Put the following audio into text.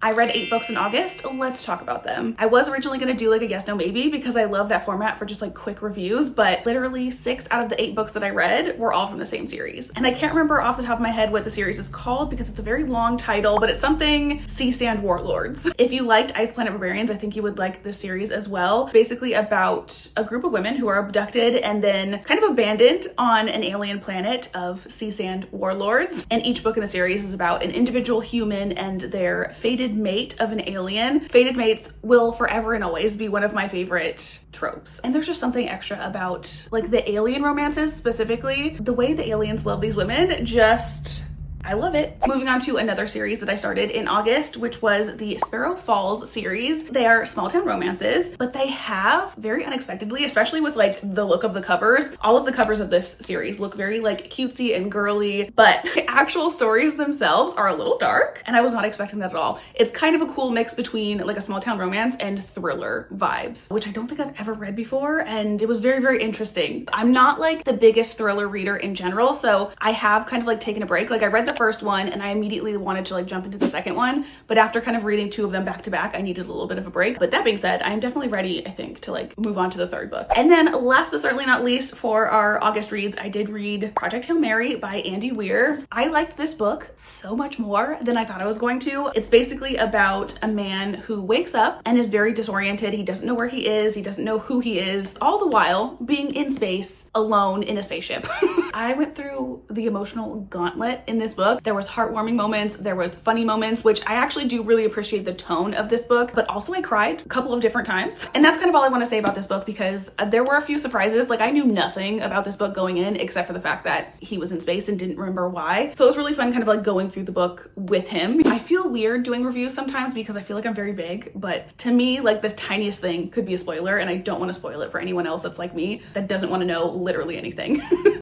I read 8 books in August. Let's talk about them. I was originally gonna do like a yes, no, maybe because I love that format for just like quick reviews, but literally 6 out of the 8 books that I read were all from the same series. And I can't remember off the top of my head what the series is called because it's a very long title, but it's something Sea Sand Warlords. If you liked Ice Planet Barbarians, I think you would like this series as well. Basically about a group of women who are abducted and then kind of abandoned on an alien planet of Sea Sand Warlords. And each book in the series is about an individual human and their fated mate of an alien. Fated mates will forever and always be one of my favorite tropes. And there's just something extra about like the alien romances specifically. The way the aliens love these women, I love it. Moving on to another series that I started in August, which was the Sparrow Falls series. They are small town romances, but they have very unexpectedly, especially with like the look of the covers, all of the covers of this series look very like cutesy and girly, but the actual stories themselves are a little dark and I was not expecting that at all. It's kind of a cool mix between like a small town romance and thriller vibes, which I don't think I've ever read before. And it was very, very interesting. I'm not like the biggest thriller reader in general, so I have kind of like taken a break. Like I read the first one and I immediately wanted to like jump into the second one, but after kind of reading 2 of them back to back, I needed a little bit of a break. But that being said, I am definitely ready, I think, to like move on to the 3rd book. And then last but certainly not least for our August reads, I did read Project Hail Mary by Andy Weir. I liked this book so much more than I thought I was going to. It's basically about a man who wakes up and is very disoriented. He doesn't know where he is. He doesn't know who he is, all the while being in space alone in a spaceship. I went through the emotional gauntlet in this book. There was heartwarming moments, there was funny moments, which I actually do really appreciate the tone of this book, but also I cried a couple of different times. And that's kind of all I want to say about this book because there were a few surprises. Like I knew nothing about this book going in except for the fact that he was in space and didn't remember why. So it was really fun kind of like going through the book with him. I feel weird doing reviews sometimes because I feel like I'm very big, but to me, like this tiniest thing could be a spoiler and I don't want to spoil it for anyone else that's like me that doesn't want to know literally anything.